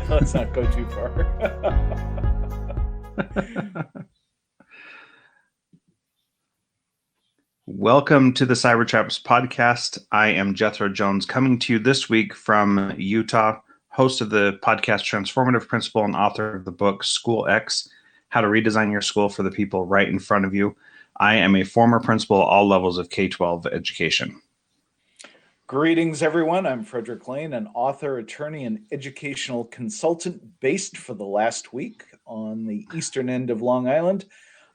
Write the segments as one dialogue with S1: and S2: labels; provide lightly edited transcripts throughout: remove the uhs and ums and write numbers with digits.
S1: Let's not go too far.
S2: Welcome to the Cybertraps podcast. I am Jethro Jones, coming to you this week from Utah, host of the podcast Transformative Principal and author of the book School X, How to Redesign Your School for the People Right in Front of You. I am a former principal at all levels of K-12 education.
S1: Greetings, everyone. I'm Frederick Lane, an author, attorney, and educational consultant based for the last week on the eastern end of Long Island.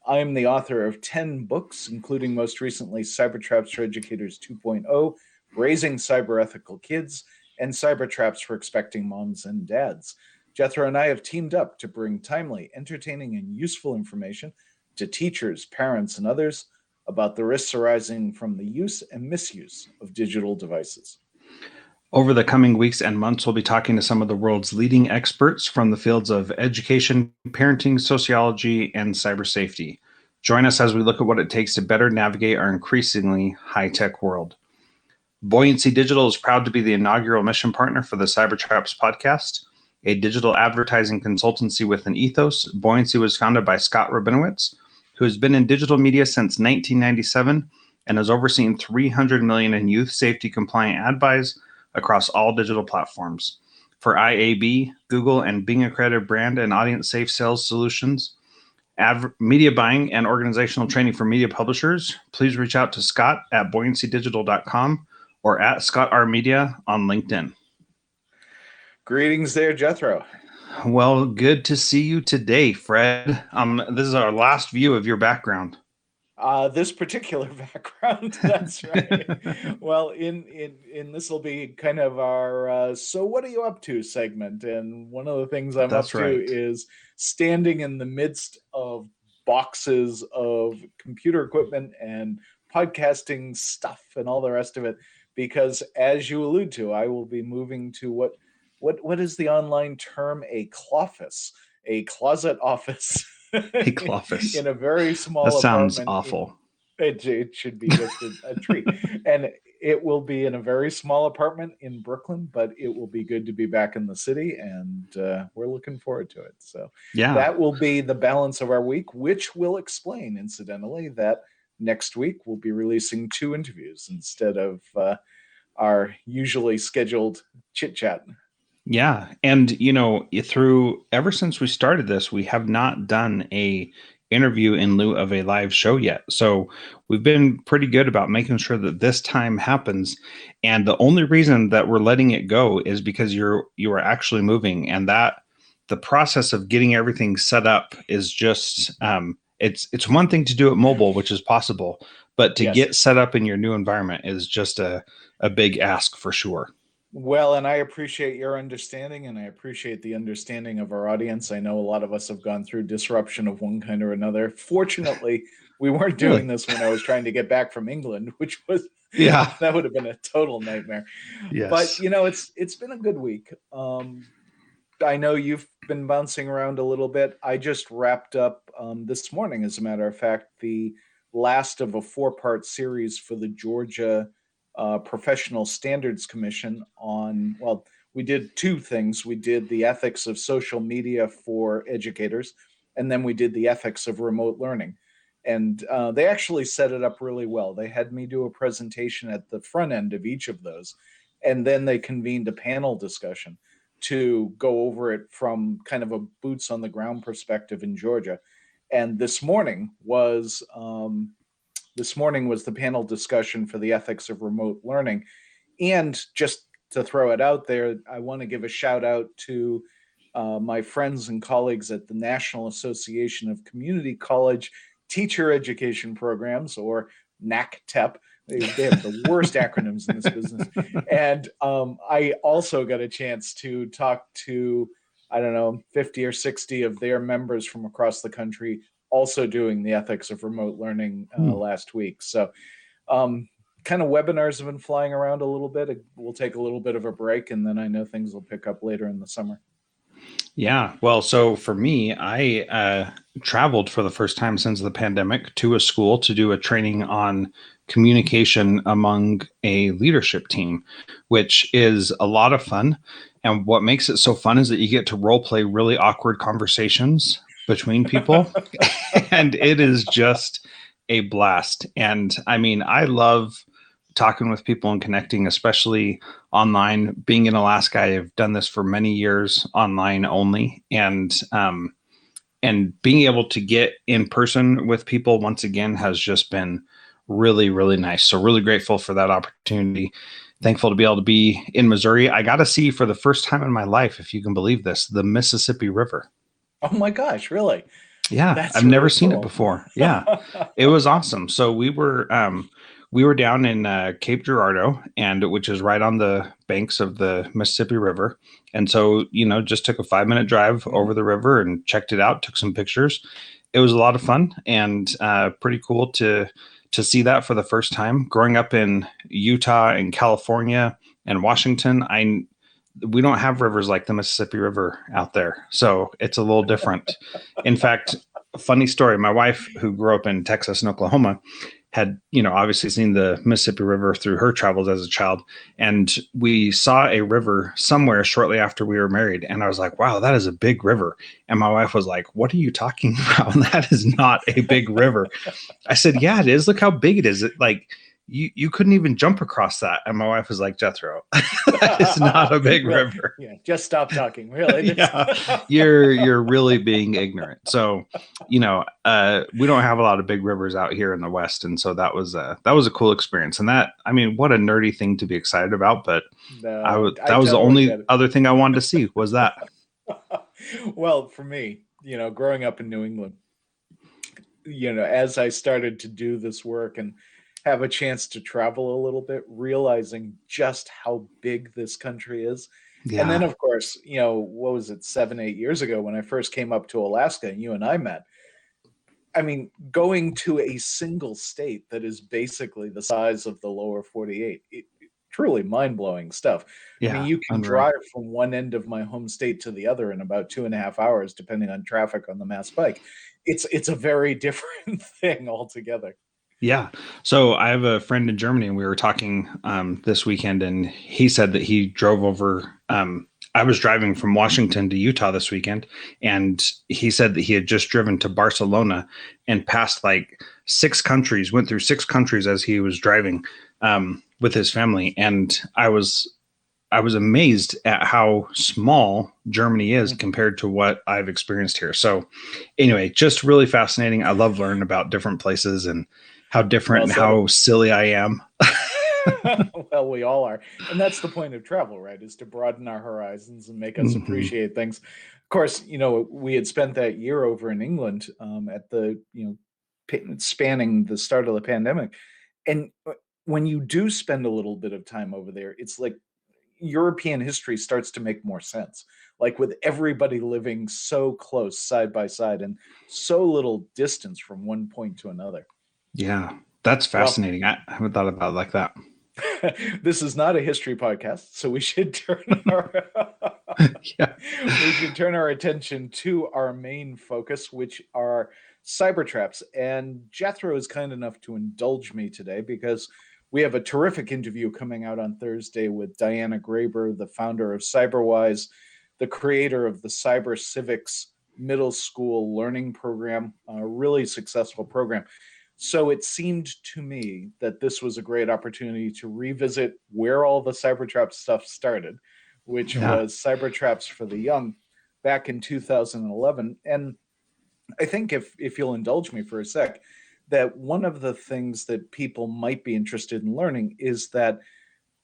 S1: I am the author of 10 books, including most recently Cybertraps for Educators 2.0, Raising Cyber-Ethical Kids, and Cybertraps for Expecting Moms and Dads. Jethro and I have teamed up to bring timely, entertaining, and useful information to teachers, parents, and others about the risks arising from the use and misuse of digital devices.
S2: Over the coming weeks and months, we'll be talking to some of the world's leading experts from the fields of education, parenting, sociology, and cyber safety. Join us as we look at what it takes to better navigate our increasingly high-tech world. Buoyancy Digital is proud to be the inaugural mission partner for the Cybertraps podcast, a digital advertising consultancy with an ethos. Buoyancy was founded by Scott Rabinowitz, who has been in digital media since 1997 and has overseen $300 million in youth safety compliant ad buys across all digital platforms. For IAB, Google, and Bing accredited brand and audience safe sales solutions, media buying, and organizational training for media publishers, please reach out to Scott at buoyancydigital.com or at Scott R Media on LinkedIn.
S1: Greetings there, Jethro.
S2: Well, good to see you today, Fred. This is our last view of your background.
S1: This particular background, that's right. Well, in this will be kind of our so what are you up to segment, and one of the things I'm up to is standing in the midst of boxes of computer equipment and podcasting stuff and all the rest of it, because as you allude to, I will be moving to what is the online term? A cloffice, a closet office.
S2: A cloffice.
S1: In a very small
S2: that
S1: apartment.
S2: Sounds awful.
S1: It should be just a treat. And it will be in a very small apartment in Brooklyn, but it will be good to be back in the city, and we're looking forward to it. So yeah, that will be the balance of our week, which will explain, incidentally, that next week we'll be releasing 2 interviews instead of our usually scheduled chit-chat.
S2: Yeah. And, ever since we started this, we have not done a interview in lieu of a live show yet. So we've been pretty good about making sure that this time happens. And the only reason that we're letting it go is because you are actually moving, and that the process of getting everything set up is just, it's one thing to do it mobile, which is possible, but to get set up in your new environment is just a big ask for sure.
S1: Well, and I appreciate your understanding, and I appreciate the understanding of our audience. I know a lot of us have gone through disruption of one kind or another. Fortunately, we weren't doing this when I was trying to get back from England, which was, that would have been a total nightmare.
S2: Yes.
S1: But, it's been a good week. I know you've been bouncing around a little bit. I just wrapped up this morning, as a matter of fact, the last of a 4-part series for the Georgia Professional Standards Commission on, well, we did 2 things. We did the ethics of social media for educators, and then we did the ethics of remote learning. And they actually set it up really well. They had me do a presentation at the front end of each of those, and then they convened a panel discussion to go over it from kind of a boots on the ground perspective in Georgia. And this morning was the panel discussion for the ethics of remote learning. And just to throw it out there, I want to give a shout out to my friends and colleagues at the National Association of Community College Teacher Education Programs, or NACTEP. They have the worst acronyms in this business. And I also got a chance to talk to, 50 or 60 of their members from across the country, also doing the ethics of remote learning last week. So kind of webinars have been flying around a little bit. We'll take a little bit of a break, and then I know things will pick up later in the summer.
S2: Yeah. Well, so for me, I traveled for the first time since the pandemic to a school to do a training on communication among a leadership team, which is a lot of fun. And what makes it so fun is that you get to role play really awkward conversations between people. And it is just a blast. And I mean, I love talking with people and connecting, especially online. Being in Alaska, I've done this for many years online only. And being able to get in person with people once again has just been really, really nice. So really grateful for that opportunity. Thankful to be able to be in Missouri. I got to see for the first time in my life, if you can believe this, the Mississippi River.
S1: Oh my gosh, really?
S2: Yeah,
S1: That's
S2: I've never
S1: really
S2: seen it
S1: cool.
S2: before. Yeah, it was awesome. So we were down in Cape Girardeau, and which is right on the banks of the Mississippi River. And so just took a 5 minute drive
S1: Mhm.
S2: over the river and checked it out. Took some pictures. It was a lot of fun and pretty cool to see that for the first time. Growing up in Utah and California and Washington, I we don't have rivers like the Mississippi River out there, so it's a little different. In fact, funny story, my wife, who grew up in Texas and Oklahoma, had obviously seen the Mississippi River through her travels as a child, and we saw a river somewhere shortly after we were married, and I was like, wow, that is a big river. And my wife was like, what are you talking about? That is not a big river. I said, yeah, it is. Look how big it is. Like you couldn't even jump across that. And my wife was like, Jethro, that is not a big
S1: Really?
S2: river.
S1: Yeah, just stop talking. Really?
S2: Yeah, you're really being ignorant. So, we don't have a lot of big rivers out here in the West, and so that was a cool experience. And that, I mean, what a nerdy thing to be excited about, but
S1: No, I
S2: that was the
S1: totally
S2: only
S1: get it.
S2: other thing I wanted to see was that.
S1: Well, for me, growing up in New England, as I started to do this work and have a chance to travel a little bit, realizing just how big this country is. And then,
S2: Yeah,
S1: of course, what was it, 7, 8 years ago when I first came up to Alaska and you and I met? I mean, going to a single state that is basically the size of the lower 48, truly mind blowing stuff. I mean,
S2: yeah,
S1: you can
S2: unreal.
S1: drive from one end of my home state to the other in about 2.5 hours, depending on traffic on the Mass Pike. It's a very different thing altogether.
S2: Yeah. So I have a friend in Germany, and we were talking this weekend, and he said that he drove over. I was driving from Washington to Utah this weekend, and he said that he had just driven to Barcelona and passed like 6 countries, went through 6 countries as he was driving with his family. And I was amazed at how small Germany is
S1: Mhm.
S2: compared to what I've experienced here. So, anyway, just really fascinating. I love learning about different places and how different
S1: Well
S2: and
S1: said.
S2: how silly I am.
S1: Well, we all are. And that's the point of travel, right? Is to broaden our horizons and make us
S2: Hmm.
S1: appreciate things. Of course, we had spent that year over in England at the, spanning the start of the pandemic. And when you do spend a little bit of time over there, it's like European history starts to make more sense. Like with everybody living so close side by side and so little distance from one point to another.
S2: Yeah, that's
S1: Well,
S2: fascinating. I haven't thought about it like that.
S1: this is not a history podcast, so we should turn our
S2: Yeah.
S1: we should turn our attention to our main focus, which are Cybertraps. And Jethro is kind enough to indulge me today because we have a terrific interview coming out on Thursday with Diana Graber, the founder of CyberWise, the creator of the Cyber Civics Middle School Learning Program, a really successful program. So it seemed to me that this was a great opportunity to revisit where all the Cybertrap stuff started, which
S2: Yeah.
S1: was Cybertraps for the Young back in 2011. And I think if you'll indulge me for a sec, that one of the things that people might be interested in learning is that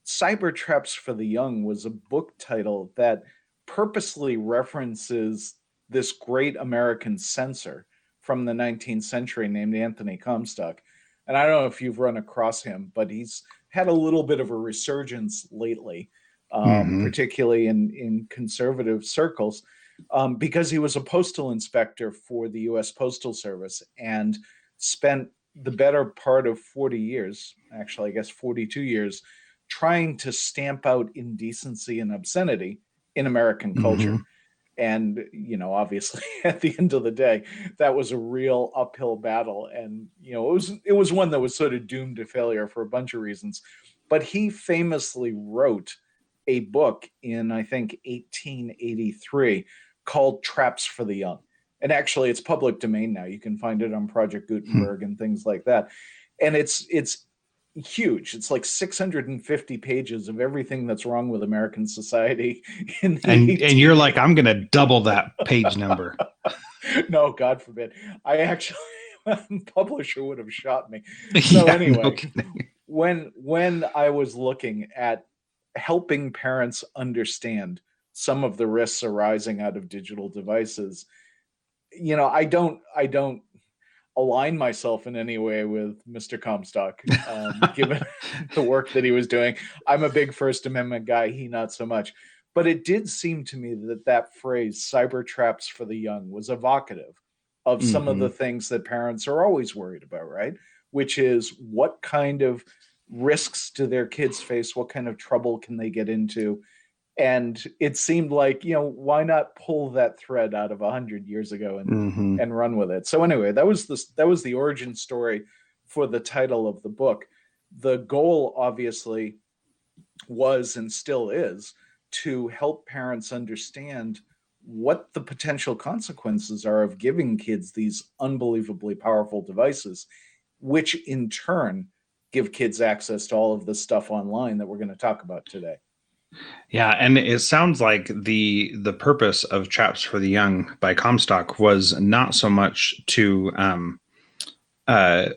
S1: Cybertraps for the Young was a book title that purposely references this great American censor from the 19th century named Anthony Comstock. And I don't know if you've run across him, but he's had a little bit of a resurgence lately,
S2: Hmm.
S1: particularly in conservative circles, because he was a postal inspector for the US Postal Service and spent the better part of 40 years, actually, I guess 42 years, trying to stamp out indecency and obscenity in American culture.
S2: Hmm.
S1: And, obviously at the end of the day, that was a real uphill battle. And, it was one that was sort of doomed to failure for a bunch of reasons. But he famously wrote a book in, I think, 1883 called Traps for the Young. And actually, it's public domain now. You can find it on Project
S2: Hmm.
S1: Gutenberg and things like that. And it's huge. It's like 650 pages of everything that's wrong with American society in the
S2: And you're
S1: 18.
S2: like, I'm gonna double that page number.
S1: No, God forbid. I actually, publisher would have shot me. So
S2: Yeah, no
S1: anyway,
S2: kidding.
S1: when I was looking at helping parents understand some of the risks arising out of digital devices, I don't align myself in any way with Mr. Comstock, given the work that he was doing. I'm a big First Amendment guy, he not so much. But it did seem to me that that phrase, cyber traps for the young, was evocative of some of the
S2: Hmm.
S1: things that parents are always worried about, right? Which is what kind of risks do their kids face? What kind of trouble can they get into? And it seemed like, why not pull that thread out of 100 years ago and
S2: Hmm.
S1: run with it. So anyway, that was the origin story for the title of the book. The goal obviously was and still is to help parents understand what the potential consequences are of giving kids these unbelievably powerful devices, which in turn give kids access to all of the stuff online that we're going to talk about today.
S2: Yeah, and it sounds like the purpose of Traps for the Young by Comstock was not so much uh,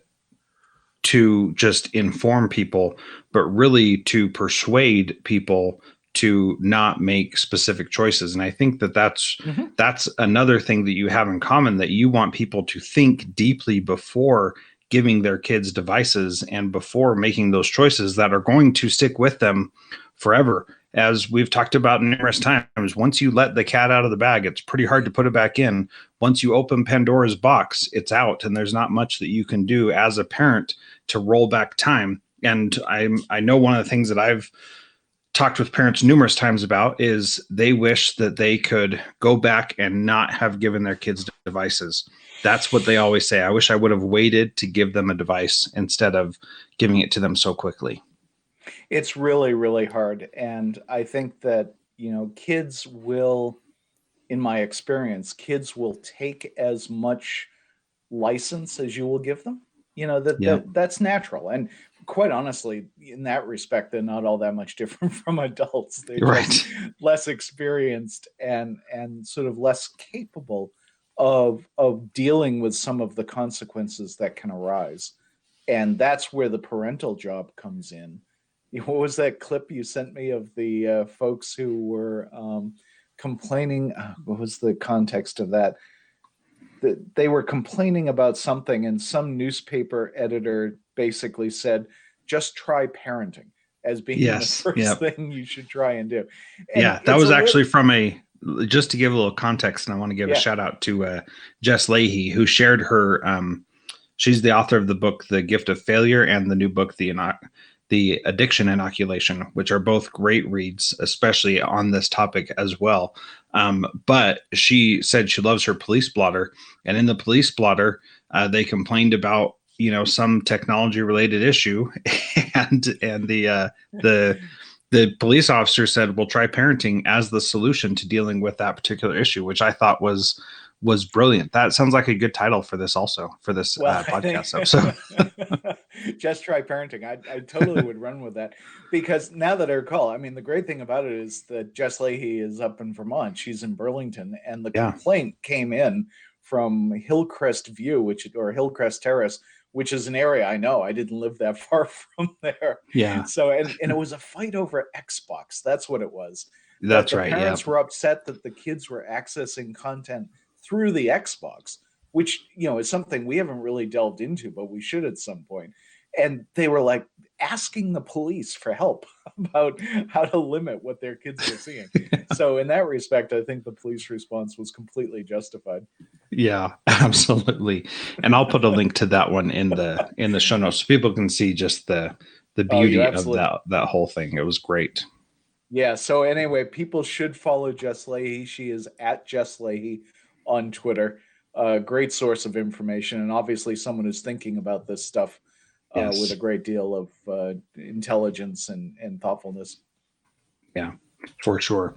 S2: to just inform people, but really to persuade people to not make specific choices. And I think that that's
S1: Mm-hmm.
S2: that's another thing that you have in common, that you want people to think deeply before giving their kids devices and before making those choices that are going to stick with them forever. As we've talked about numerous times, once you let the cat out of the bag, it's pretty hard to put it back in. Once you open Pandora's box, it's out, and there's not much that you can do as a parent to roll back time. And I know one of the things that I've talked with parents numerous times about is they wish that they could go back and not have given their kids devices. That's what they always say. I wish I would have waited to give them a device instead of giving it to them so quickly.
S1: It's really, really hard. And I think that, kids will, in my experience, kids will take as much license as you will give them. That,
S2: Yeah.
S1: that's natural. And quite honestly, in that respect, they're not all that much different from adults. They're just
S2: Right.
S1: less experienced and sort of less capable of dealing with some of the consequences that can arise. And that's where the parental job comes in. What was that clip you sent me of the folks who were complaining? What was the context of that? They were complaining about something, and some newspaper editor basically said, "Just try parenting," as being the
S2: Yes.
S1: first
S2: Yep.
S1: thing you should try and do. And
S2: Yeah. That
S1: it's a
S2: was
S1: little,
S2: actually from just to give a little context, and I want to give a
S1: yeah,
S2: shout out to Jess Leahy, who shared her she's the author of the book The Gift of Failure and the new book The Addiction Inoculation, which are both great reads, especially on this topic as well. But she said she loves her police blotter, and in the police blotter, they complained about some technology related issue, and the police officer said, "Well, try parenting as the solution to dealing with that particular issue," which I thought was brilliant. That sounds like a good title for this, also for this
S1: well, I
S2: podcast episode.
S1: think just try parenting. I totally would run with that because now that I recall, I mean, the great thing about it is that Jess Leahy is up in Vermont. She's in Burlington, and the
S2: Yeah,
S1: complaint came in from Hillcrest View, or Hillcrest Terrace, which is an area I know. I didn't live that far from there.
S2: yeah,
S1: So, and it was a fight over Xbox. That's what it was. That
S2: that's
S1: the
S2: right. Yeah,
S1: parents were upset that the kids were accessing content through the Xbox, which is something we haven't really delved into, but we should at some point. And they were like asking the police for help about how to limit what their kids were seeing. So in that respect, I think the police response was completely justified.
S2: yeah, absolutely. And I'll put a link to that one in the show notes so people can see just the
S1: Oh, you
S2: beauty of
S1: absolutely.
S2: that whole thing. It was great.
S1: Yeah. So anyway, people should follow Jess Leahy. She is at Jess Leahy on Twitter. Great source of information, and obviously someone who's thinking about this stuff with a
S2: Yes.
S1: great deal of intelligence and thoughtfulness.
S2: Yeah, for sure.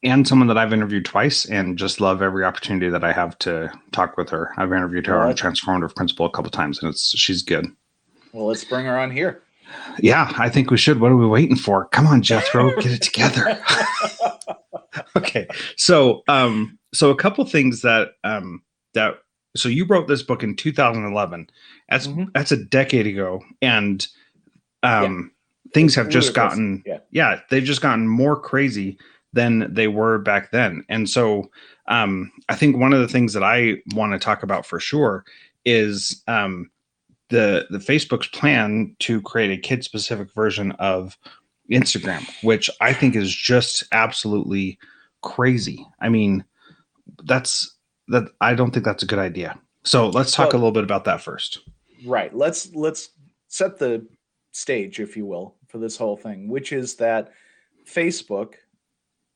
S2: And someone that I've interviewed twice and just love every opportunity that I have to talk with her. I've interviewed her
S1: Well,
S2: on Transformative Principle a couple times, and she's good.
S1: let's bring her on here.
S2: Yeah, I think we should. What are we waiting for? Come on, Jethro, get it together. Okay, so a couple things that so you wrote this book in 2011. That's a decade ago, and
S1: Yeah,
S2: things
S1: it's
S2: have just
S1: ludicrous.
S2: gotten,
S1: Yeah.
S2: yeah, they've just gotten more crazy than they were back then. And so I think one of the things that I want to talk about for sure is the Facebook's plan to create a kid specific version of Instagram, which I think is just absolutely crazy. I mean, that I don't think that's a good idea. So let's talk a
S1: Well,
S2: little bit about that first.
S1: right. Let's set the stage, if you will, for this whole thing, which is that Facebook,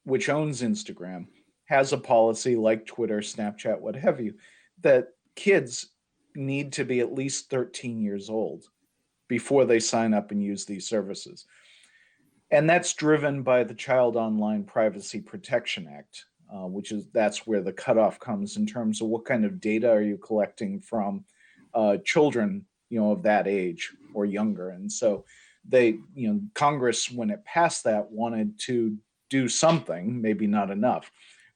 S1: which owns Instagram, has a policy like Twitter, Snapchat, what have you, that kids need to be at least 13 years old before they sign up and use these services. And that's driven by the Child Online Privacy Protection Act, which is that's where the cutoff comes in terms of what kind of data are you collecting from children, of that age or younger. And so Congress, when it passed that, wanted to do something, maybe not enough,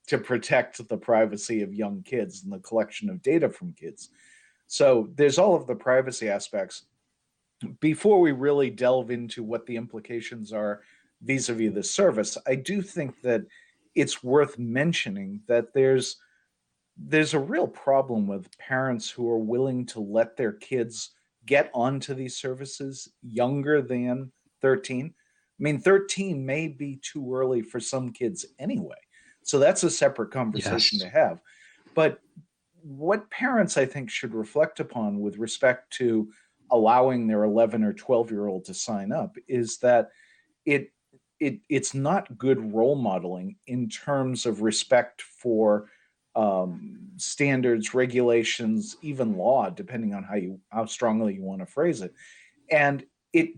S1: to protect the privacy of young kids and the collection of data from kids. So there's all of the privacy aspects. Before we really delve into what the implications are vis-a-vis the service, I do think that it's worth mentioning that there's a real problem with parents who are willing to let their kids get onto these services younger than 13. I mean, 13 may be too early for some kids anyway. So that's a separate conversation
S2: Yes.
S1: to have. But what parents I think should reflect upon with respect to allowing their 11 or 12-year-old to sign up is that it it's not good role modeling in terms of respect for standards, regulations, even law, depending on how strongly you want to phrase it. And it,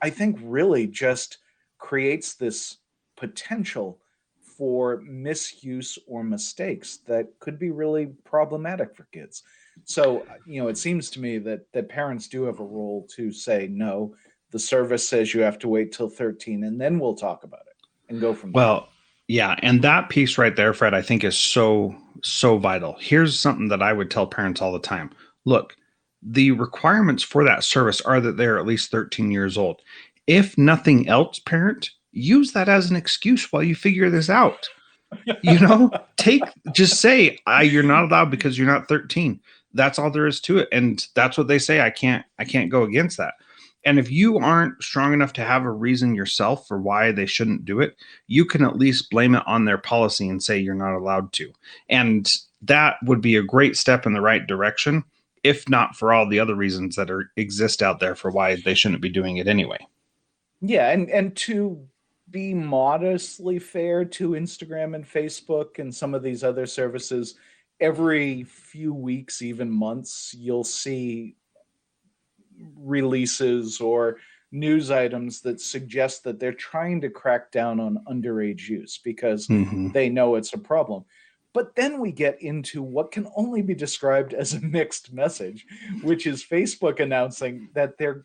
S1: I think, really just creates this potential for misuse or mistakes that could be really problematic for kids. So, it seems to me that parents do have a role to say no. The service says you have to wait till 13, and then we'll talk about it and go from there.
S2: Well, yeah, and that piece right there, Fred, I think is so vital. Here's something that I would tell parents all the time. Look, the requirements for that service are that they're at least 13 years old. If nothing else, parent, use that as an excuse while you figure this out. Just say you're not allowed because you're not 13. That's all there is to it, and that's what they say. I can't go against that. And if you aren't strong enough to have a reason yourself for why they shouldn't do it, you can at least blame it on their policy and say you're not allowed to. And that would be a great step in the right direction, if not for all the other reasons that exist out there for why they shouldn't be doing it anyway.
S1: Yeah, and to be modestly fair to Instagram and Facebook and some of these other services, every few weeks, even months, you'll see releases or news items that suggest that they're trying to crack down on underage use because
S2: Mm-hmm.
S1: they know it's a problem. But then we get into what can only be described as a mixed message, which is Facebook announcing that they're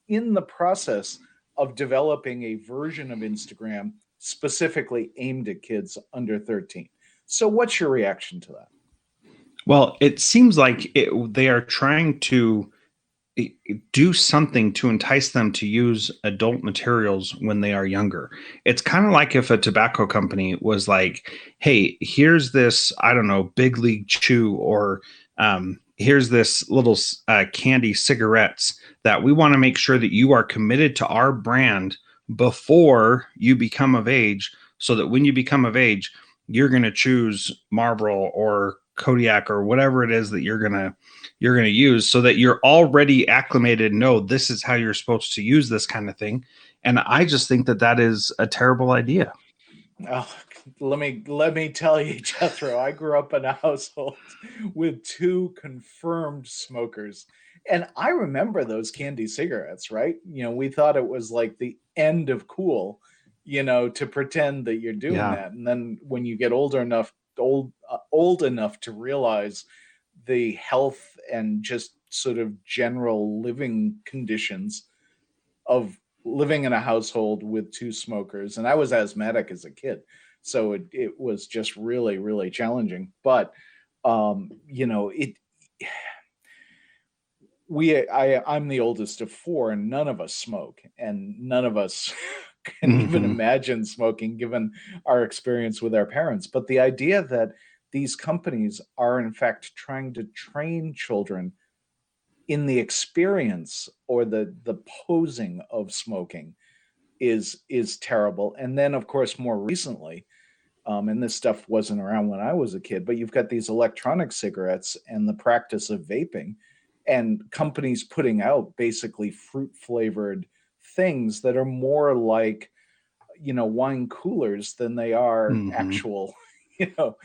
S1: in the process of developing a version of Instagram specifically aimed at kids under 13. So, what's your reaction to that?
S2: Well, it seems like they are trying to do something to entice them to use adult materials when they are younger. It's kind of like if a tobacco company was like, hey, here's this, I don't know, Big League Chew, or here's this little candy cigarettes that we want to make sure that you are committed to our brand before you become of age, so that when you become of age, you're going to choose Marlboro or Kodiak or whatever it is that you're going to use, so that you're already acclimated. No, this is how you're supposed to use this kind of thing. And I just think that that is a terrible idea.
S1: Oh, let me tell you, Jethro. I grew up in a household with two confirmed smokers, and I remember those candy cigarettes. Right? We thought it was like the end of cool, to pretend that you're doing
S2: Yeah.
S1: that. And then when you get old enough to realize the health and just sort of general living conditions of living in a household with two smokers, and I was asthmatic as a kid, so it was just really, really challenging. But it I'm the oldest of four, and none of us smoke, and none of us can even
S2: Hmm.
S1: imagine smoking given our experience with our parents. But the idea that these companies are in fact trying to train children in the experience or the posing of smoking is terrible. And then, of course, more recently, and this stuff wasn't around when I was a kid, but you've got these electronic cigarettes and the practice of vaping, and companies putting out basically fruit flavored things that are more like, wine coolers than they are
S2: Hmm.
S1: actual, you know,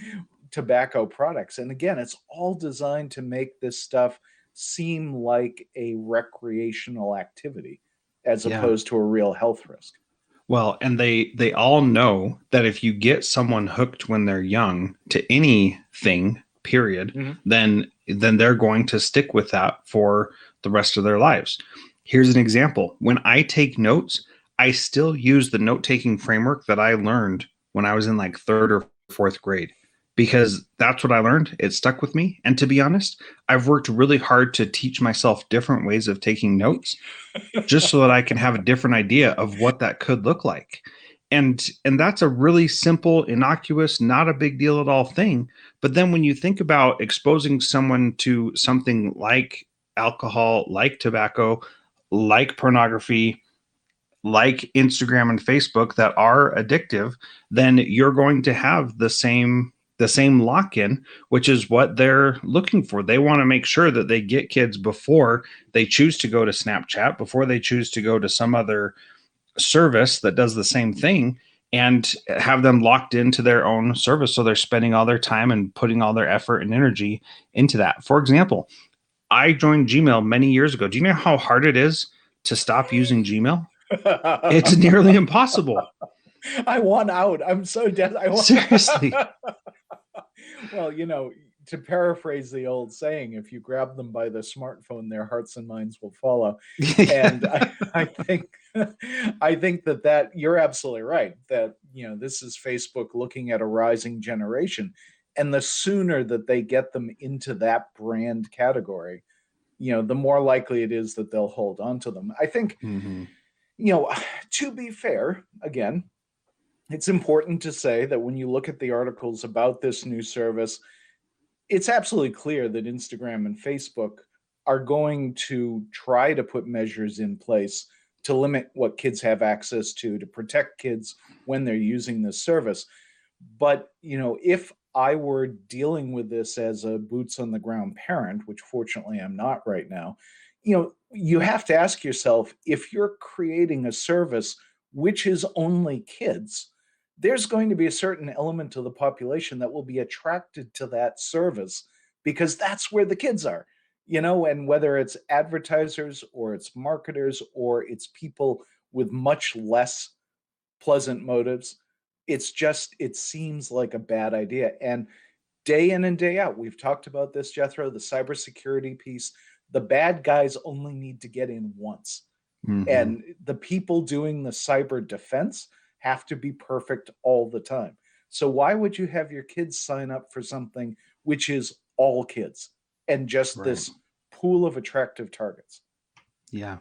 S1: tobacco products. And again, it's all designed to make this stuff seem like a recreational activity as
S2: Yeah.
S1: opposed to a real health risk.
S2: Well, and they all know that if you get someone hooked when they're young to anything, period,
S1: Mhm.
S2: then they're going to stick with that for the rest of their lives. Here's an example. When I take notes, I still use the note-taking framework that I learned when I was in like 3rd or 4th grade because that's what I learned. It stuck with me. And to be honest, I've worked really hard to teach myself different ways of taking notes just so that I can have a different idea of what that could look like. And that's a really simple, innocuous, not a big deal at all thing. But then when you think about exposing someone to something like alcohol, like tobacco, like pornography, like Instagram and Facebook that are addictive, then you're going to have the same lock-in, which is what they're looking for. They want to make sure that they get kids before they choose to go to Snapchat, before they choose to go to some other service that does the same thing, and have them locked into their own service. So they're spending all their time and putting all their effort and energy into that. For example, I joined Gmail many years ago. Do you know how hard it is to stop using Gmail? It's nearly impossible.
S1: I want out. I'm so dead.
S2: Seriously.
S1: Well, to paraphrase the old saying, if you grab them by the smartphone, their hearts and minds will follow. And I think I think that you're absolutely right. That this is Facebook looking at a rising generation, and the sooner that they get them into that brand category, the more likely it is that they'll hold on to them. I think,
S2: Hmm.
S1: you know, to be fair, again, it's important to say that when you look at the articles about this new service, it's absolutely clear that Instagram and Facebook are going to try to put measures in place to limit what kids have access to protect kids when they're using this service. But, if I were dealing with this as a boots on the ground parent, which fortunately I'm not right now, you have to ask yourself, if you're creating a service which is only kids, there's going to be a certain element of the population that will be attracted to that service because that's where the kids are. And whether it's advertisers or it's marketers or it's people with much less pleasant motives, it seems like a bad idea. And day in and day out, we've talked about this, Jethro, the cybersecurity piece. The bad guys only need to get in once,
S2: Hmm.
S1: and the people doing the cyber defense have to be perfect all the time. So why would you have your kids sign up for something which is all kids and just
S2: Right.
S1: this pool of attractive targets?
S2: Yeah.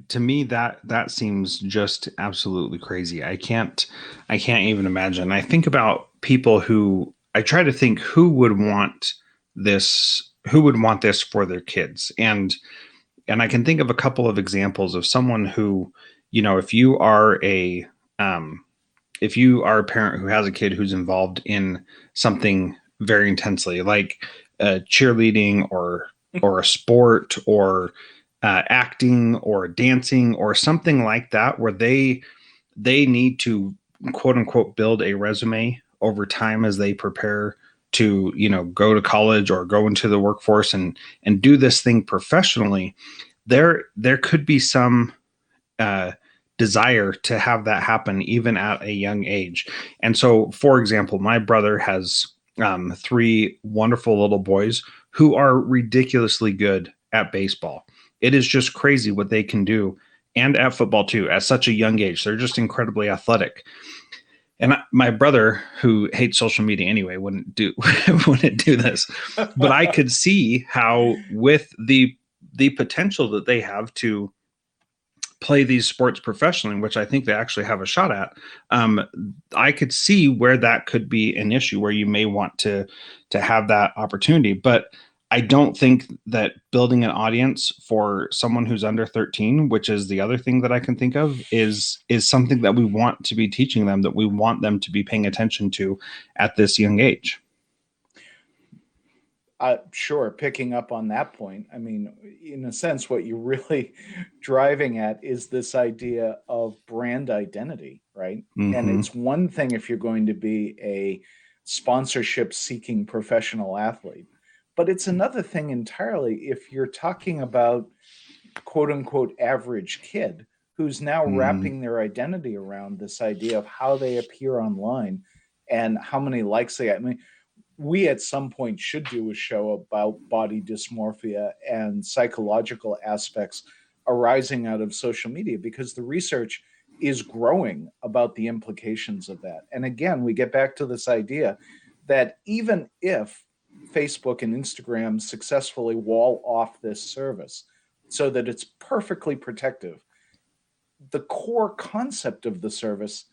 S2: To me, that seems just absolutely crazy. I can't even imagine. I think about people who I try to think who would want this for their kids, and I can think of a couple of examples of someone who, if you are um, a parent who has a kid who's involved in something very intensely, like cheerleading or a sport or acting or dancing or something like that, where they need to quote unquote build a resume over time as they prepare to go to college or go into the workforce and do this thing professionally. There could be some uh, desire to have that happen even at a young age. And so, for example, my brother has three wonderful little boys who are ridiculously good at baseball. It is just crazy what they can do, and at football too, at such a young age. They're just incredibly athletic. And my brother, who hates social media anyway, wouldn't do wouldn't do this. But I could see how, with the potential that they have to play these sports professionally, which I think they actually have a shot at, I could see where that could be an issue, where you may want to have that opportunity. But I don't think that building an audience for someone who's under 13, which is the other thing that I can think of, is something that we want to be teaching them, that we want them to be paying attention to at this young age.
S1: Sure, picking up on that point. I mean, in a sense, what you're really driving at is this idea of brand identity, right? And
S2: Mm-hmm.
S1: it's one thing if you're going to be a sponsorship seeking professional athlete, but it's another thing entirely if you're talking about quote unquote average kid who's now
S2: Mm-hmm.
S1: wrapping their identity around this idea of how they appear online and how many likes they get. I mean, we at some point should do a show about body dysmorphia and psychological aspects arising out of social media because the research is growing about the implications of that. And again, we get back to this idea that even if Facebook and Instagram successfully wall off this service so that it's perfectly protective, the core concept of the service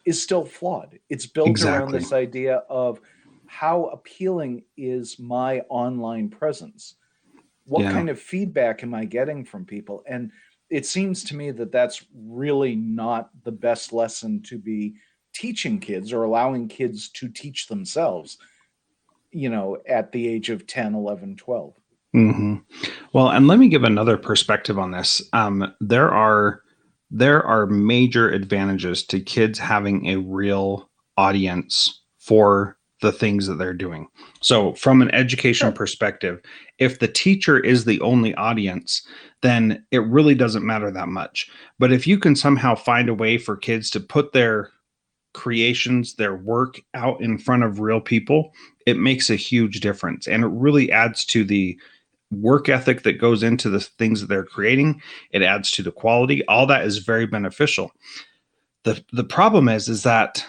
S1: is still flawed. It's built around
S2: Exactly.
S1: this idea of how appealing is my online presence? What
S2: Yeah.
S1: kind of feedback am I getting from people? And it seems to me that that's really not the best lesson to be teaching kids or allowing kids to teach themselves, at the age of 10, 11, 12.
S2: Mm-hmm. Well, and let me give another perspective on this. There are major advantages to kids having a real audience for the things that they're doing. So, from an education
S1: Sure.
S2: perspective, if the teacher is the only audience, then it really doesn't matter that much. But if you can somehow find a way for kids to put their creations, their work out in front of real people, it makes a huge difference. And it really adds to the work ethic that goes into the things that they're creating. It adds to the quality. All that is very beneficial. The problem is that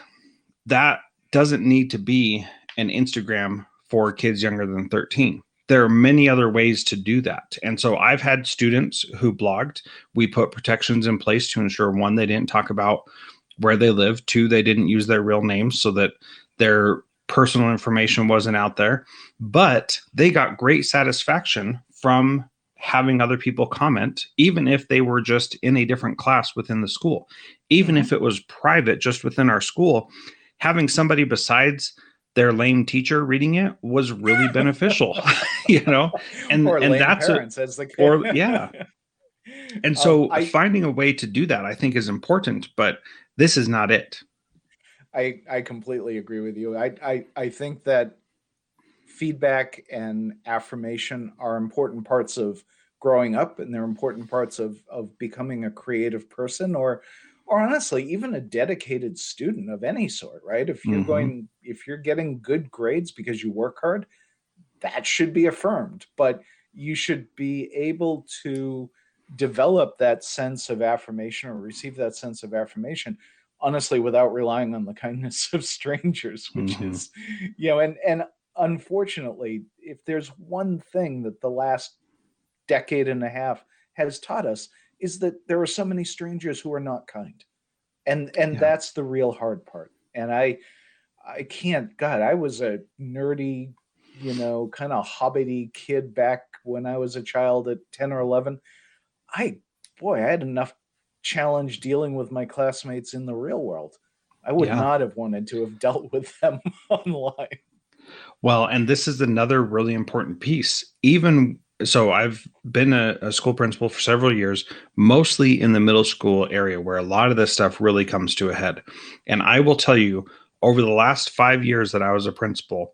S2: that doesn't need to be an Instagram for kids younger than 13. There are many other ways to do that. And so I've had students who blogged. We put protections in place to ensure, one, they didn't talk about where they live, two, they didn't use their real names so that their personal information wasn't out there. But they got great satisfaction from having other people comment, even if they were just in a different class within the school, even
S1: Mm-hmm.
S2: if it was private just within our school. Having somebody besides their lame teacher reading it was really beneficial, you know,
S1: Or
S2: and
S1: lame
S2: that's a,
S1: parents, as the kid.
S2: or yeah. And so
S1: I
S2: finding a way to do that, I think, is important, but this is not it.
S1: I completely agree with you. I think that feedback and affirmation are important parts of growing up, and they're important parts of becoming a creative person, or honestly even a dedicated student of any sort, right?
S2: Mm-hmm.
S1: If you're getting good grades because you work hard, that should be affirmed, but you should be able to develop that sense of affirmation or receive that sense of affirmation honestly without relying on the kindness of strangers, which
S2: Mm-hmm.
S1: is, and unfortunately, if there's one thing that the last decade and a half has taught us, is that there are so many strangers who are not kind, and
S2: Yeah.
S1: that's the real hard part. And I can't, God, I was a nerdy, kind of hobbity kid back when I was a child at 10 or 11. I, boy, I had enough challenge dealing with my classmates in the real world. I would
S2: Yeah.
S1: not have wanted to have dealt with them online.
S2: Well, and this is another really important piece. Even so, I've been a school principal for several years, mostly in the middle school area where a lot of this stuff really comes to a head. And I will tell you, over the last 5 years that I was a principal,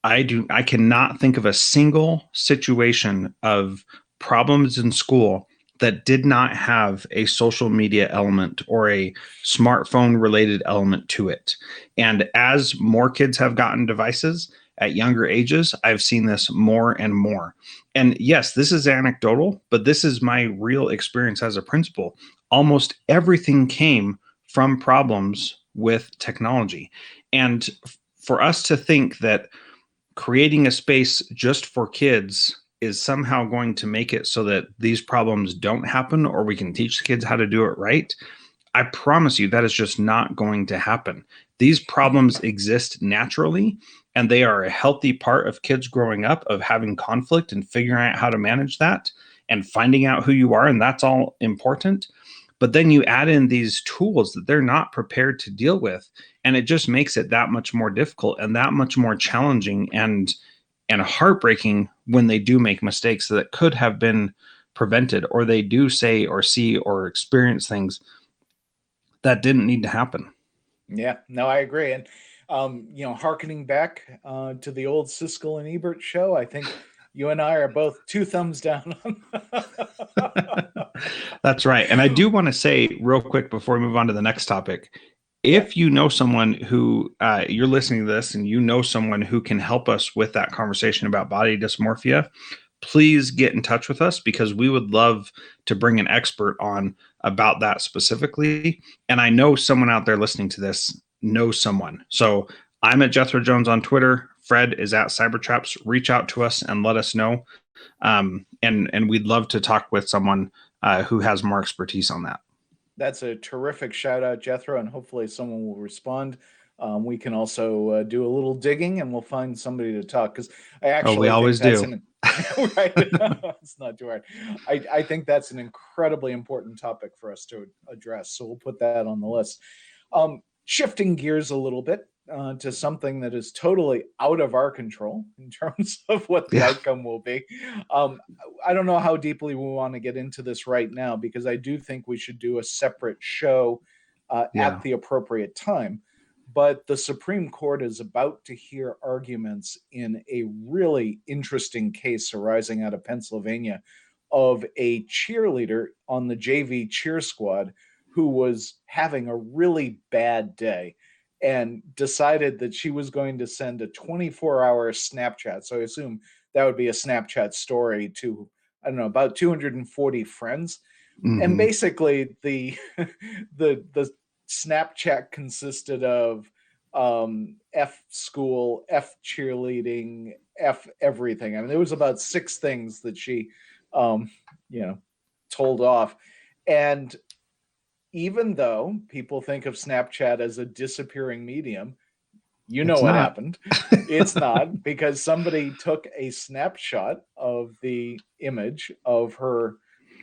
S2: I cannot think of a single situation of problems in school that did not have a social media element or a smartphone related element to it. And as more kids have gotten devices at younger ages, I've seen this more and more. And yes, this is anecdotal, but this is my real experience as a principal. Almost everything came from problems with technology. And for us to think that creating a space just for kids is somehow going to make it so that these problems don't happen or we can teach the kids how to do it right, I promise you that is just not going to happen. These problems exist naturally, and they are a healthy part of kids growing up, of having conflict and figuring out how to manage that and finding out who you are. And that's all important. But then you add in these tools that they're not prepared to deal with, and it just makes it that much more difficult and that much more challenging and heartbreaking when they do make mistakes that could have been prevented, or they do say or see or experience things that didn't need to happen.
S1: Yeah, no, I agree. And hearkening back to the old Siskel and Ebert show, I think you and I are both two thumbs down on.
S2: That's right. And I do want to say real quick before we move on to the next topic,
S1: Yeah,
S2: if you know someone who you're listening to this and you know someone who can help us with that conversation about body dysmorphia, please get in touch with us, because we would love to bring an expert on about that specifically. And I know someone out there listening to this knows someone. So I'm at Jethro Jones on Twitter. Fred is at Cybertraps. Reach out to us and let us know. And we'd love to talk with someone who has more expertise on that.
S1: that's a terrific shout out, Jethro, and hopefully someone will respond. We can also do a little digging, and we'll find somebody to talk, because I
S2: Oh, we
S1: actually think
S2: always
S1: that's
S2: do.
S1: an right. It's not too hard. I think that's an incredibly important topic for us to address. So we'll put that on the list. Shifting gears a little bit to something that is totally out of our control in terms of what the
S2: Yeah.
S1: outcome will be. Um, I don't know how deeply we want to get into this right now, because I do think we should do a separate show at
S2: Yeah.
S1: the appropriate time. But the Supreme Court is about to hear arguments in a really interesting case arising out of Pennsylvania of a cheerleader on the JV cheer squad who was having a really bad day and decided that she was going to send a 24-hour Snapchat. So I assume that would be a Snapchat story to, I don't know, about 240 friends. And
S2: Mm-hmm.
S1: basically the Snapchat consisted of F school, F cheerleading, F everything. I mean, there was about 6 things that she um, you know, told off. And even though people think of Snapchat as a disappearing medium, you know
S2: It's
S1: what
S2: not.
S1: happened. It's not, because somebody took a snapshot of the image of her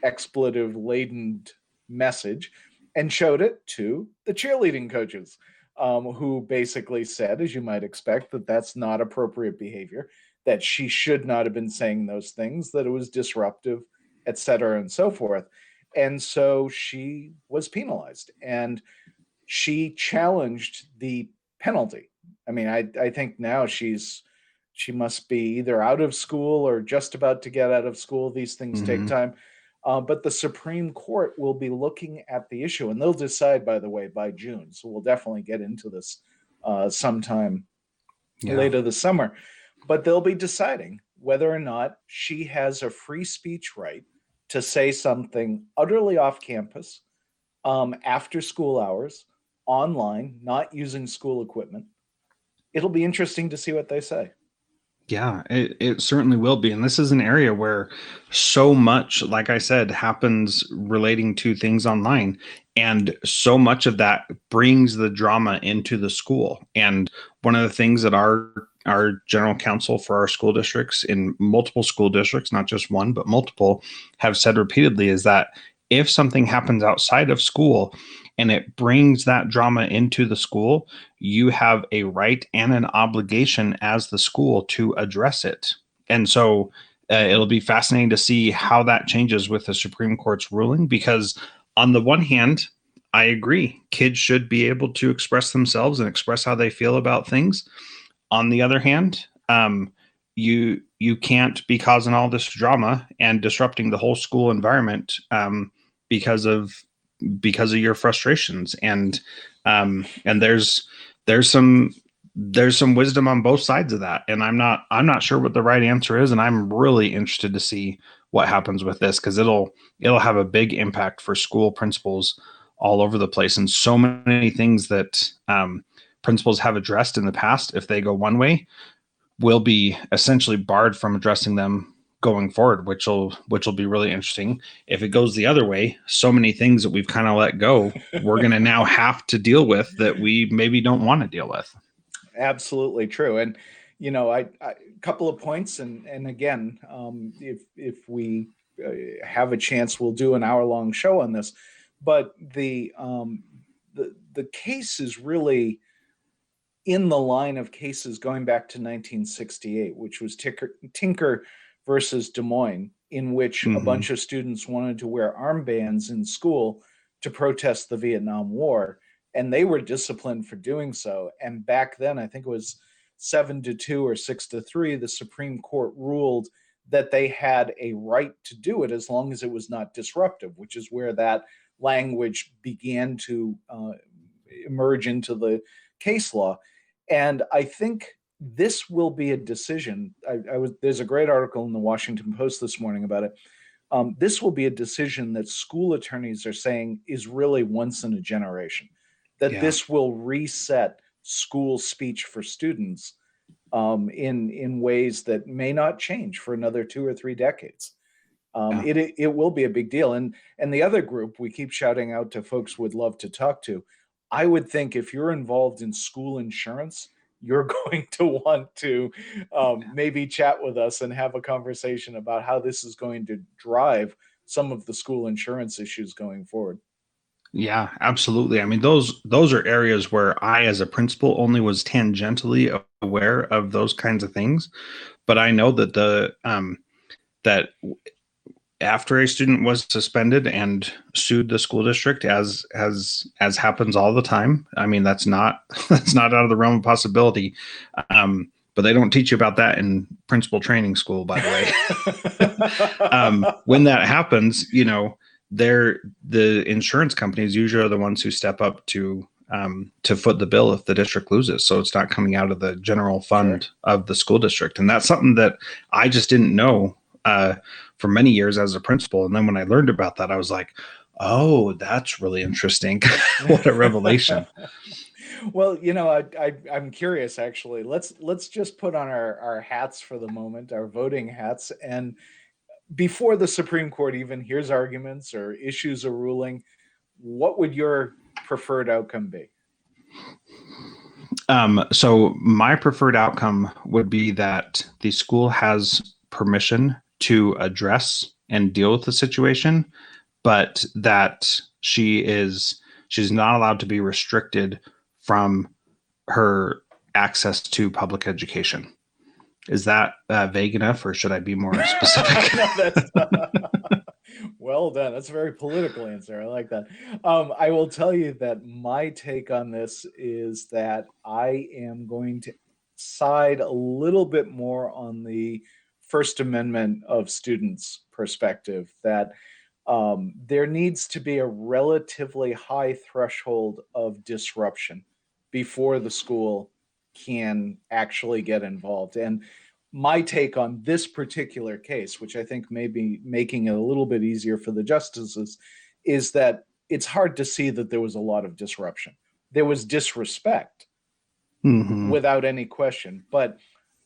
S1: expletive laden message and showed it to the cheerleading coaches, who basically said, as you might expect, that that's not appropriate behavior, that she should not have been saying those things, that it was disruptive, et cetera, and so forth. And so she was penalized, and she challenged the penalty. I mean, I think now she must be either out of school or just about to get out of school. These things take
S2: Mm-hmm.
S1: time. But the Supreme Court will be looking at the issue, and they'll decide, by the way, by June. So we'll definitely get into this sometime
S2: Yeah.
S1: later this summer. But they'll be deciding whether or not she has a free speech right to say something utterly off campus, after school hours, online, not using school equipment. It'll be interesting to see what they say.
S2: Yeah, it certainly will be. And this is an area where so much, like I said, happens relating to things online. And so much of that brings the drama into the school. And one of the things that our general counsel for our school districts, in multiple school districts, not just one, but multiple, have said repeatedly is that if something happens outside of school and it brings that drama into the school, you have a right and an obligation as the school to address it. And so it'll be fascinating to see how that changes with the Supreme Court's ruling, because on the one hand, I agree, kids should be able to express themselves and express how they feel about things. On the other hand, you can't be causing all this drama and disrupting the whole school environment because of your frustrations. And there's some wisdom on both sides of that, and I'm not sure what the right answer is, and I'm really interested to see what happens with this, because it'll have a big impact for school principals all over the place, and so many things that principals have addressed in the past, if they go one way, will be essentially barred from addressing them going forward, which will be really interesting. If it goes the other way, so many things that we've kind of let go, we're going to now have to deal with that we maybe don't want to deal with.
S1: Absolutely true. And I couple of points, and again, if we have a chance, we'll do an hour-long show on this. But the case is really in the line of cases going back to 1968, which was Tinker versus Des Moines, in which a bunch of students wanted to wear armbands in school to protest the Vietnam War, and they were disciplined for doing so. And back then, I think it was 7-2 or 6-3, the Supreme Court ruled that they had a right to do it as long as it was not disruptive, which is where that language began to emerge into the case law. And I think this will be a decision. There's a great article in the Washington Post this morning about it. This will be a decision that school attorneys are saying is really once in a generation, that this will reset school speech for students in ways that may not change for another 2 or 3 decades. It will be a big deal. And the other group we keep shouting out to folks would love to talk to, I would think if you're involved in school insurance, you're going to want to maybe chat with us and have a conversation about how this is going to drive some of the school insurance issues going forward.
S2: Yeah, absolutely. I mean, those are areas where I, as a principal, only was tangentially aware of those kinds of things. But I know that that after a student was suspended and sued the school district, as happens all the time. I mean, that's not out of the realm of possibility. But they don't teach you about that in principal training school, by the way. When that happens, the insurance companies usually are the ones who step up to foot the bill if the district loses. So it's not coming out of the general fund of the school district. And that's something that I just didn't know for many years as a principal. And then when I learned about that, I was like, oh, that's really interesting. What a revelation.
S1: Well, I'm curious, actually. Let's just put on our hats for the moment, our voting hats. And before the Supreme Court even hears arguments or issues a ruling, what would your preferred outcome be?
S2: So my preferred outcome would be that the school has permission to address and deal with the situation, but that she's not allowed to be restricted from her access to public education. Is that vague enough, or should I be more specific?
S1: No, that's well done. That's a very political answer. I like that. I will tell you that my take on this is that I am going to side a little bit more on the First Amendment of students' perspective, that there needs to be a relatively high threshold of disruption before the school can actually get involved. And my take on this particular case, which I think may be making it a little bit easier for the justices, is that it's hard to see that there was a lot of disruption. There was disrespect without any question, but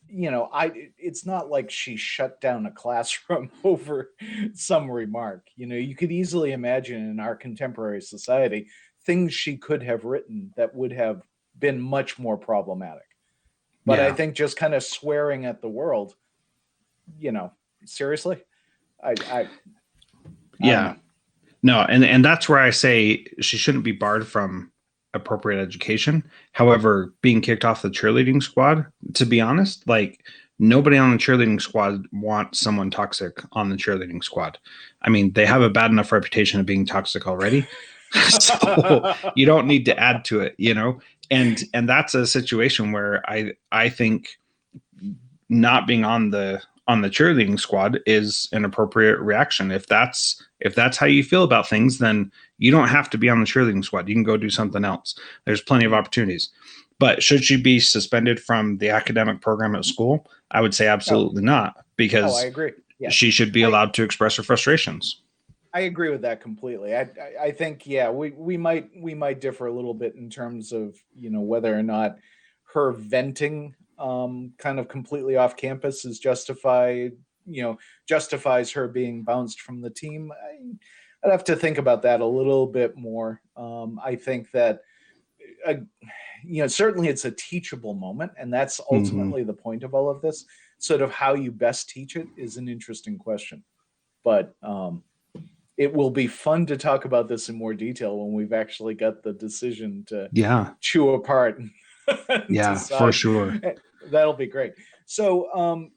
S1: it's not like she shut down a classroom over some remark. You could easily imagine in our contemporary society things she could have written that would have been much more problematic. But I think just kind of swearing at the world, seriously, I
S2: yeah, no, and that's where I say she shouldn't be barred from appropriate education. However, being kicked off the cheerleading squad, to be honest, like nobody on the cheerleading squad wants someone toxic on the cheerleading squad. I mean, they have a bad enough reputation of being toxic already. So you don't need to add to it, and that's a situation where I think not being on the cheerleading squad is an appropriate reaction. If that's how you feel about things, then you don't have to be on the cheerleading squad. You can go do something else. There's plenty of opportunities. But should she be suspended from the academic program at school? I would say absolutely not,
S1: No, I
S2: because
S1: agree. Yeah.
S2: she should be allowed to express her frustrations.
S1: I agree with that completely. I think, yeah, we might differ a little bit in terms of, whether or not her venting kind of completely off campus is justified, justifies her being bounced from the team. I'd have to think about that a little bit more. I think that uh, certainly it's a teachable moment, and that's
S2: Mm-hmm.
S1: ultimately the point of all of this. Sort of how you best teach it is an interesting question, but it will be fun to talk about this in more detail when we've actually got the decision to
S2: Yeah,
S1: chew apart and
S2: yeah, for
S1: decide.
S2: sure.
S1: That'll be great. So,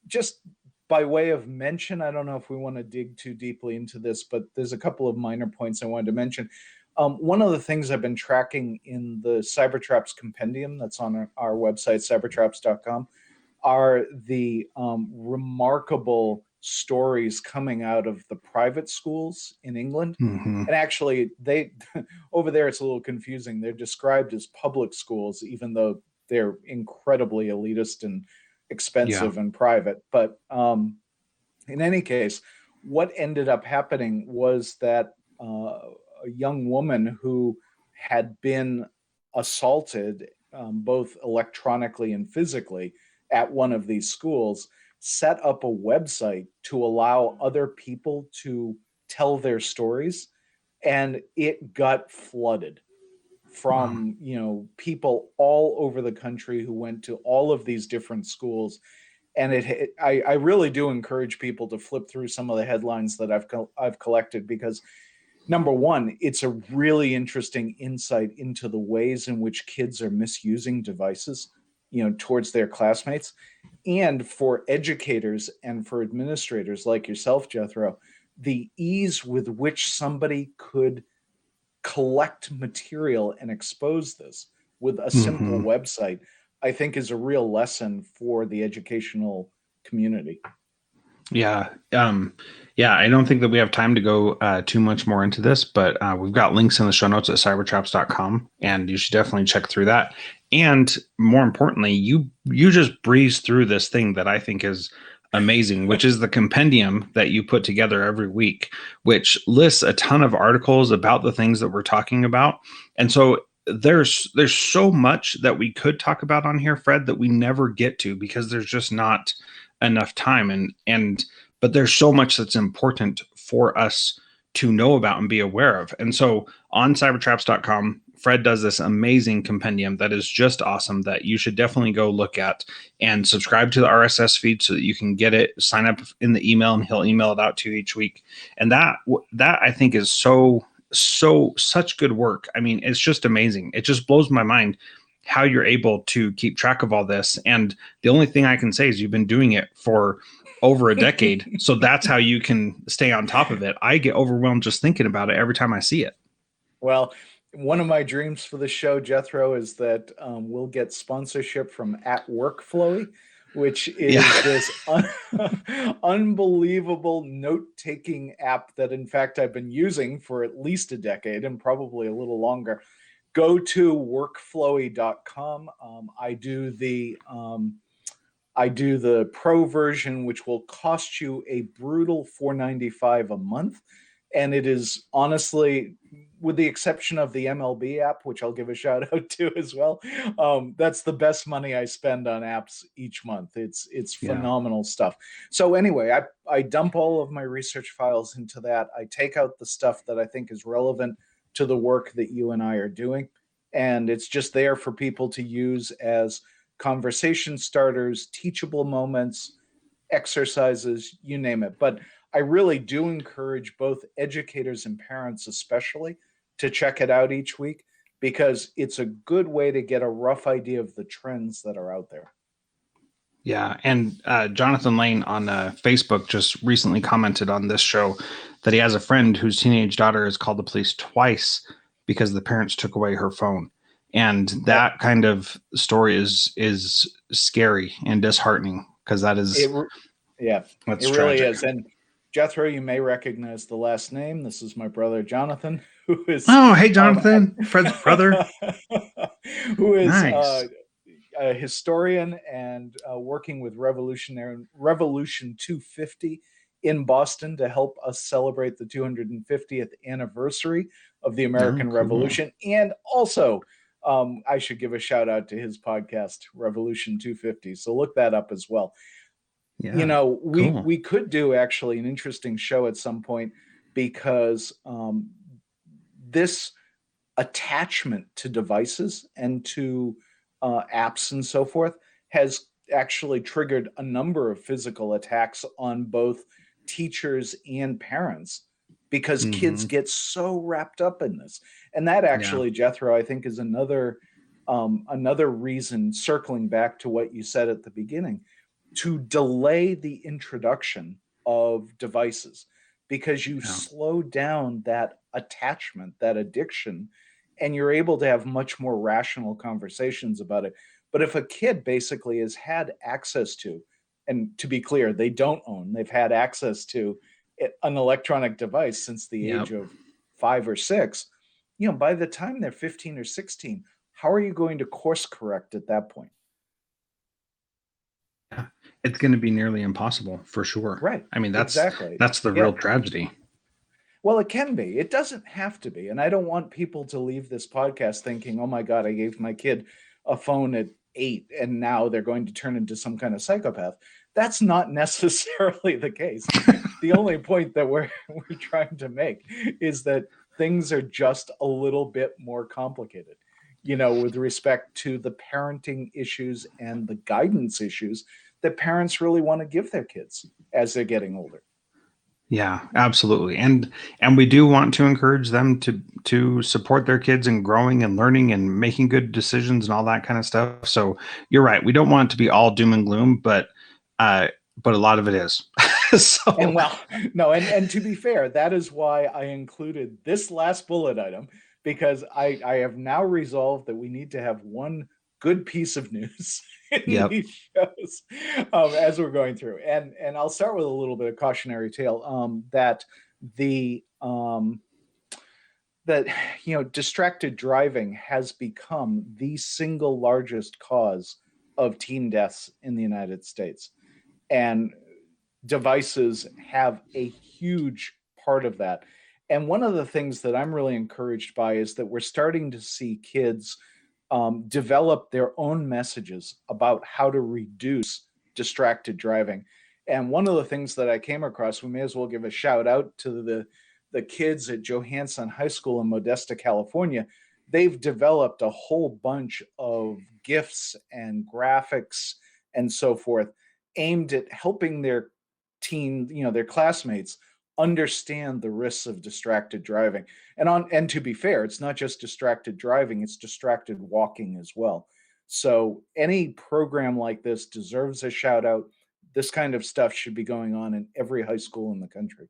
S1: just by way of mention, I don't know if we want to dig too deeply into this, but there's a couple of minor points I wanted to mention. One of the things I've been tracking in the Cybertraps compendium that's on our website, cybertraps.com, are the remarkable stories coming out of the private schools in England.
S2: Mm-hmm.
S1: And actually, they over there it's a little confusing. They're described as public schools, even though they're incredibly elitist and
S2: Yeah.
S1: expensive and private. But in any case, what ended up happening was that a young woman who had been assaulted, both electronically and physically, at one of these schools, set up a website to allow other people to tell their stories, and it got flooded
S2: Wow.
S1: from people all over the country who went to all of these different schools. And I really do encourage people to flip through some of the headlines that I've collected, because number one, it's a really interesting insight into the ways in which kids are misusing devices, towards their classmates. And for educators and for administrators like yourself, Jethro, the ease with which somebody could collect material and expose this with a simple
S2: Mm-hmm.
S1: website, I think is a real lesson for the educational community.
S2: Yeah. Yeah, I don't think that we have time to go too much more into this, but we've got links in the show notes at cybertraps.com, and you should definitely check through that. And more importantly, you just breeze through this thing that I think is amazing, which is the compendium that you put together every week, which lists a ton of articles about the things that we're talking about. And so there's so much that we could talk about on here, Fred, that we never get to because there's just not enough time. And but there's so much that's important for us to know about and be aware of. And so on cybertraps.com, Fred does this amazing compendium that is just awesome, that you should definitely go look at and subscribe to the RSS feed so that you can get it, sign up in the email, and he'll email it out to you each week. And that I think is such good work. I mean, it's just amazing. It just blows my mind how you're able to keep track of all this. And the only thing I can say is you've been doing it for over a decade. So that's how you can stay on top of it. I get overwhelmed just thinking about it every time I see it.
S1: Well, one of my dreams for the show, Jethro, is that we'll get sponsorship from At Work Flowy, which
S2: Yeah.
S1: is this unbelievable note-taking app that, in fact, I've been using for at least a decade and probably a little longer. Go to workflowy.com. I do the pro version, which will cost you a brutal $4.95 a month. And it is honestly, with the exception of the MLB app, which I'll give a shout out to as well, that's the best money I spend on apps each month. It's
S2: Yeah.
S1: phenomenal stuff. So anyway, I dump all of my research files into that. I take out the stuff that I think is relevant to the work that you and I are doing, and it's just there for people to use as conversation starters, teachable moments, exercises, you name it. But I really do encourage both educators and parents, especially, to check it out each week, because it's a good way to get a rough idea of the trends that are out there.
S2: Yeah, and Jonathan Lane on Facebook just recently commented on this show that he has a friend whose teenage daughter has called the police twice because the parents took away her phone, and
S1: Yep.
S2: that kind of story is scary and disheartening because that
S1: It,
S2: is
S1: yeah,
S2: that's
S1: it really
S2: tragic.
S1: is. And Jethro, you may recognize the last name. This is my brother Jonathan, who is
S2: Oh, hey,
S1: um,
S2: Jonathan, Fred's brother.
S1: who is
S2: Nice.
S1: a historian and working with Revolution 250 in Boston to help us celebrate the 250th anniversary of the
S2: Oh,
S1: American
S2: cool.
S1: Revolution. And also, I should give a shout out to his podcast, Revolution 250. So look that up as well. You
S2: Yeah,
S1: know, we
S2: cool.
S1: we could do actually an interesting show at some point because this attachment to devices and to apps and so forth has actually triggered a number of physical attacks on both teachers and parents because kids
S2: Hmm.
S1: get so wrapped up in this. And that
S2: Yeah,
S1: actually, Jethro, I think is another reason, circling back to what you said at the beginning, to delay the introduction of devices because you
S2: yeah,
S1: slow down that attachment, that addiction, and you're able to have much more rational conversations about it. But if a kid basically has had access to, and to be clear, they don't own, they've had access to an electronic device since the
S2: yep.
S1: age of 5 or 6, you know, by the time they're 15 or 16, how are you going to course correct at that point?
S2: Yeah. It's going to be nearly impossible for sure.
S1: Right.
S2: I mean,
S1: Exactly.
S2: that's the
S1: Yeah.
S2: real tragedy.
S1: Well, it can be. It doesn't have to be. And I don't want people to leave this podcast thinking, oh my God, I gave my kid a phone at 8 and now they're going to turn into some kind of psychopath. That's not necessarily the case. The only point that we're trying to make is that things are just a little bit more complicated, you know, with respect to the parenting issues and the guidance issues that parents really want to give their kids as they're getting older.
S2: Yeah, absolutely. And we do want to encourage them to support their kids in growing and learning and making good decisions and all that kind of stuff. So you're right. We don't want it to be all doom and gloom, uh but a lot of it is.
S1: And
S2: So
S1: well, no, and to be fair, that is why I included this last bullet item because I have now resolved that we need to have one good piece of news in
S2: yep.
S1: these shows as we're going through. And I'll start with a little bit of cautionary tale that the that you know distracted driving has become the single largest cause of teen deaths in the United States. And devices have a huge part of that. And one of the things that I'm really encouraged by is that we're starting to see kids develop their own messages about how to reduce distracted driving. And one of the things that I came across, we may as well give a shout out to the kids at Johansson High School in Modesta, California. They've developed a whole bunch of gifs and graphics and so forth aimed at helping their teen, you know, their classmates understand the risks of distracted driving. And to be fair, it's not just distracted driving, it's distracted walking as well. So any program like this deserves a shout out. This kind of stuff should be going on in every high school in the country.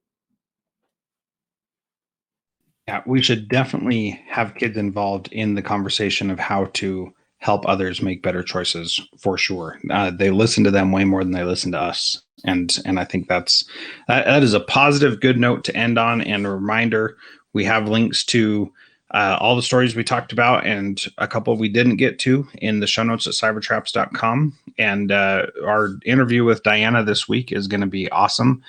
S2: Yeah, we should definitely have kids involved in the conversation of how to help others make better choices for sure. They listen to them way more than they listen to us, and I think that is a positive, good note to end on. And a reminder: we have links to all the stories we talked about and a couple we didn't get to in the show notes at cybertraps.com. And our interview with Diana this week is going to be awesome.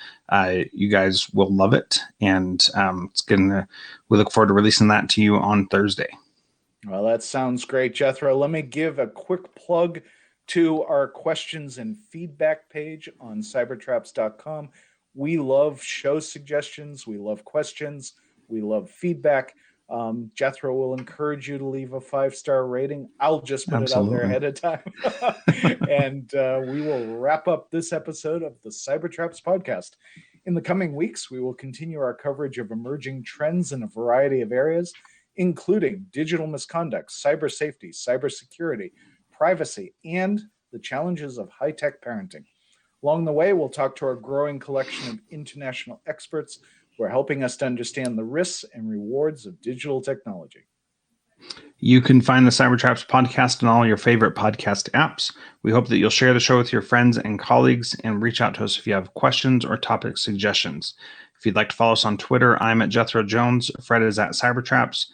S2: You guys will love it, and it's going to. We look forward to releasing that to you on Thursday.
S1: Well, that sounds great, Jethro. Let me give a quick plug to our questions and feedback page on cybertraps.com. We love show suggestions, we love questions, we love feedback. Jethro will encourage you to leave a 5-star rating. I'll just put it out there
S2: Absolutely.
S1: ahead of time. And we will wrap up this episode of the Cybertraps podcast. In the coming weeks, we will continue our coverage of emerging trends in a variety of areas, including digital misconduct, cyber safety, cybersecurity, privacy, and the challenges of high tech parenting. Along the way, we'll talk to our growing collection of international experts who are helping us to understand the risks and rewards of digital technology.
S2: You can find the Cybertraps podcast on all your favorite podcast apps. We hope that you'll share the show with your friends and colleagues and reach out to us if you have questions or topic suggestions. If you'd like to follow us on Twitter, I'm at Jethro Jones. Fred is at Cybertraps.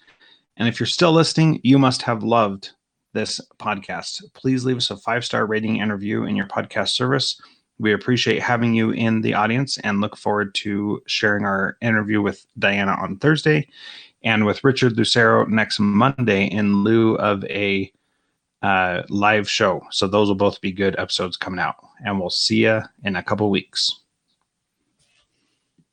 S2: And if you're still listening, you must have loved this podcast. Please leave us a 5-star rating and review in your podcast service. We appreciate having you in the audience and look forward to sharing our interview with Diana on Thursday and with Richard Lucero next Monday in lieu of a live show. So those will both be good episodes coming out. And we'll see you in a couple weeks.